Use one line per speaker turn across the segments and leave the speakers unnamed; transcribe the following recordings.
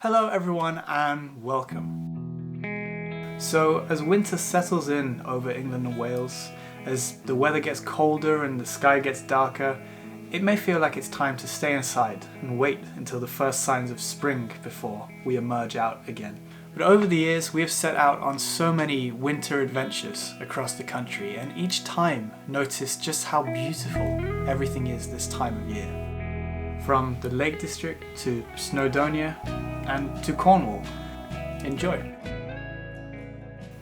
Hello everyone and welcome. So as winter settles in over England and Wales, as the weather gets colder and the sky gets darker, it may feel like it's time to stay inside and wait until the first signs of spring before we emerge out again. But over the years we have set out on so many winter adventures across the country, and each time noticed just how beautiful everything is this time of year. From the Lake District to Snowdonia and to Cornwall. Enjoy!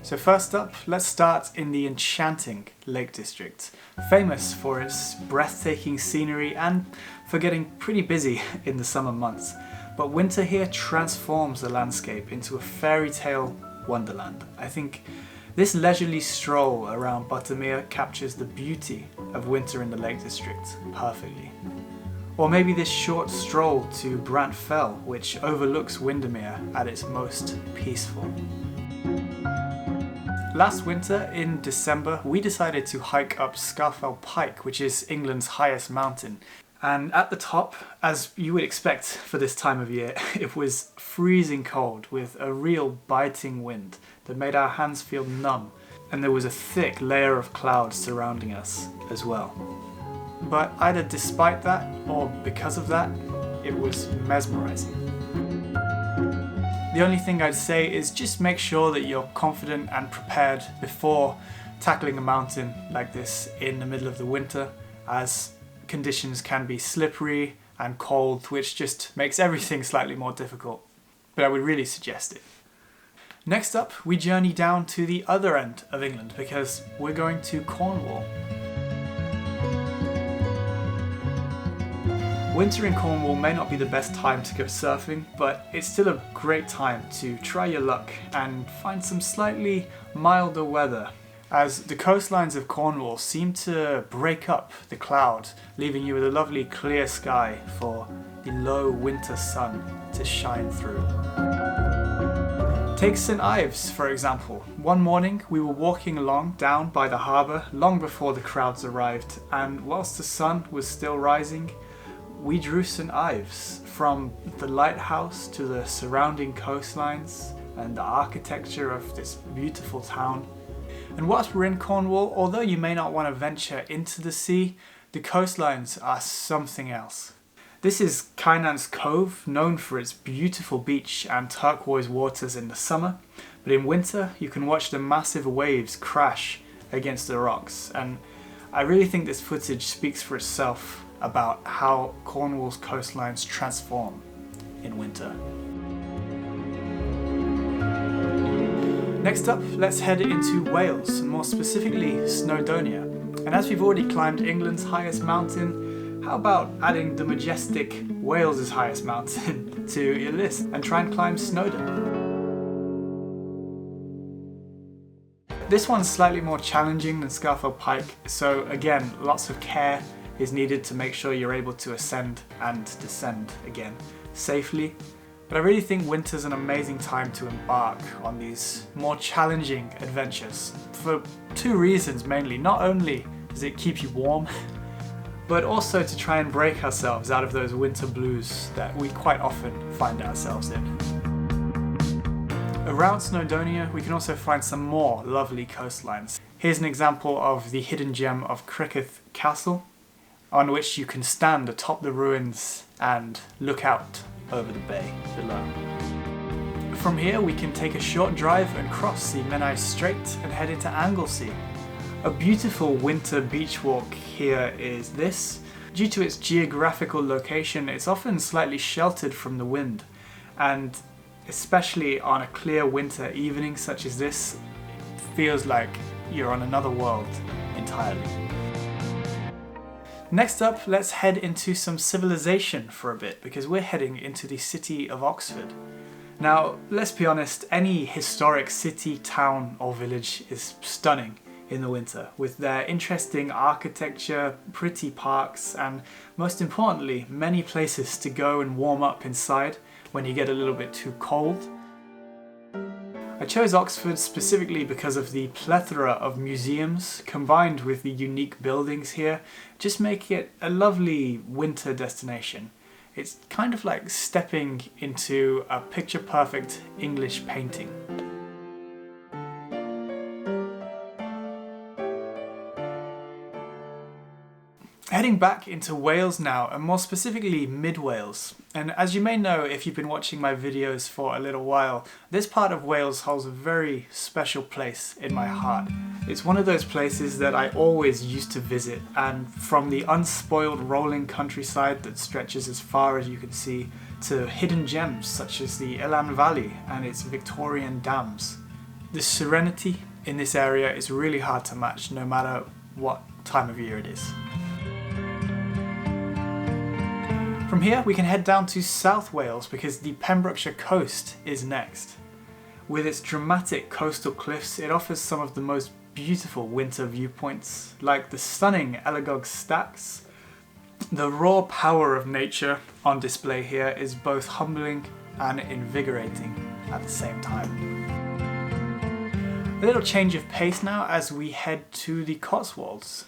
So first up, let's start in the enchanting Lake District, famous for its breathtaking scenery and for getting pretty busy in the summer months. But winter here transforms the landscape into a fairy tale wonderland. I think this leisurely stroll around Buttermere captures the beauty of winter in the Lake District perfectly. Or maybe this short stroll to Brant Fell, which overlooks Windermere at its most peaceful. Last winter, in December, we decided to hike up Scafell Pike, which is England's highest mountain. And at the top, as you would expect for this time of year, it was freezing cold with a real biting wind that made our hands feel numb, and there was a thick layer of clouds surrounding us as well. But either despite that or because of that, it was mesmerizing. The only thing I'd say is just make sure that you're confident and prepared before tackling a mountain like this in the middle of the winter, as conditions can be slippery and cold, which just makes everything slightly more difficult. But I would really suggest it. Next up, we journey down to the other end of England because we're going to Cornwall. Winter in Cornwall may not be the best time to go surfing, but it's still a great time to try your luck and find some slightly milder weather, as the coastlines of Cornwall seem to break up the cloud, leaving you with a lovely clear sky for the low winter sun to shine through. Take St Ives, for example. One morning we were walking along down by the harbour long before the crowds arrived, and whilst the sun was still rising, we drew St Ives, from the lighthouse to the surrounding coastlines and the architecture of this beautiful town. And whilst we're in Cornwall, although you may not want to venture into the sea, the coastlines are something else. This is Kynan's Cove, known for its beautiful beach and turquoise waters in the summer, but in winter you can watch the massive waves crash against the rocks, and I really think this footage speaks for itself about how Cornwall's coastlines transform in winter. Next up, let's head into Wales, more specifically Snowdonia. And as we've already climbed England's highest mountain, how about adding the majestic Wales's highest mountain to your list and try and climb Snowdon? This one's slightly more challenging than Scafell Pike, so again, lots of care is needed to make sure you're able to ascend and descend again safely. But I really think winter's an amazing time to embark on these more challenging adventures for two reasons mainly. Not only does it keep you warm, but also to try and break ourselves out of those winter blues that we quite often find ourselves in. Around Snowdonia we can also find some more lovely coastlines. Here's an example of the hidden gem of Cricketh Castle, on which you can stand atop the ruins and look out over the bay below. From here we can take a short drive and cross the Menai Strait and head into Anglesey. A beautiful winter beach walk here is this. Due to its geographical location, it's often slightly sheltered from the wind, and especially on a clear winter evening such as this, it feels like you're on another world entirely. Next up, let's head into some civilization for a bit, because we're heading into the city of Oxford. Now, let's be honest, any historic city, town or village is stunning in the winter, with their interesting architecture, pretty parks, and most importantly, many places to go and warm up inside when you get a little bit too cold. I chose Oxford specifically because of the plethora of museums combined with the unique buildings here, just make it a lovely winter destination. It's kind of like stepping into a picture-perfect English painting. Heading back into Wales now, and more specifically mid-Wales. And as you may know if you've been watching my videos for a little while, this part of Wales holds a very special place in my heart. It's one of those places that I always used to visit, and from the unspoiled rolling countryside that stretches as far as you can see to hidden gems such as the Elan Valley and its Victorian dams. The serenity in this area is really hard to match no matter what time of year it is. From here we can head down to South Wales because the Pembrokeshire Coast is next. With its dramatic coastal cliffs, it offers some of the most beautiful winter viewpoints, like the stunning Elagog Stacks. The raw power of nature on display here is both humbling and invigorating at the same time. A little change of pace now as we head to the Cotswolds,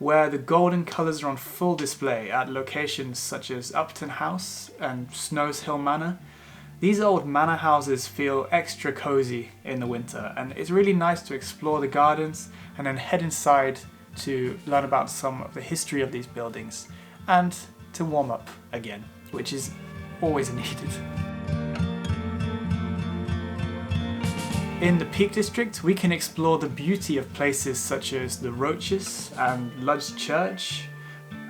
where the golden colours are on full display at locations such as Upton House and Snows Hill Manor. These old manor houses feel extra cosy in the winter, and it's really nice to explore the gardens and then head inside to learn about some of the history of these buildings and to warm up again, which is always needed. In the Peak District, we can explore the beauty of places such as the Roaches and Ludge Church,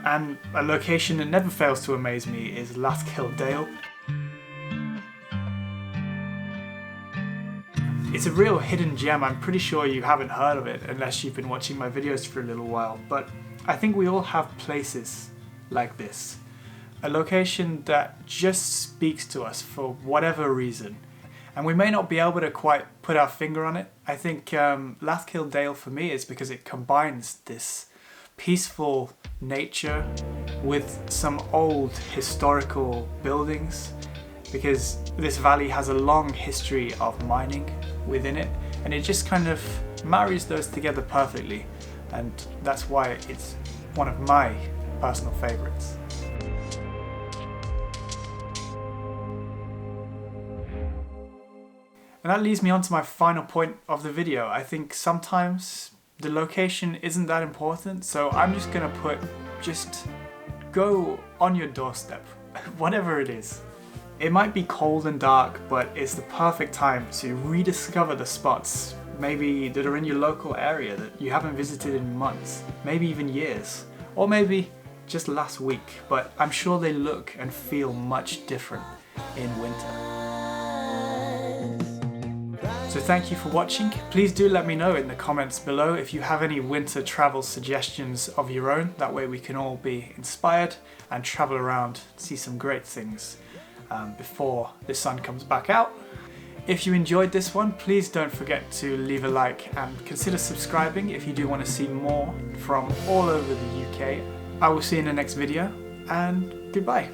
and a location that never fails to amaze me is Lathkill Dale. It's a real hidden gem. I'm pretty sure you haven't heard of it unless you've been watching my videos for a little while, but I think we all have places like this. A location that just speaks to us for whatever reason. And we may not be able to quite put our finger on it. I think Lathkill Dale for me is because it combines this peaceful nature with some old historical buildings, because this valley has a long history of mining within it, and it just kind of marries those together perfectly, and that's why it's one of my personal favourites. And that leads me on to my final point of the video. I think sometimes the location isn't that important, so I'm just gonna put, just go on your doorstep, whatever it is. It might be cold and dark, but it's the perfect time to rediscover the spots, maybe that are in your local area that you haven't visited in months, maybe even years, or maybe just last week, but I'm sure they look and feel much different in winter. So thank you for watching. Please do let me know in the comments below if you have any winter travel suggestions of your own. That way we can all be inspired and travel around, see some great things before the sun comes back out. If you enjoyed this one, please don't forget to leave a like and consider subscribing if you do want to see more from all over the UK. I will see you in the next video, and goodbye.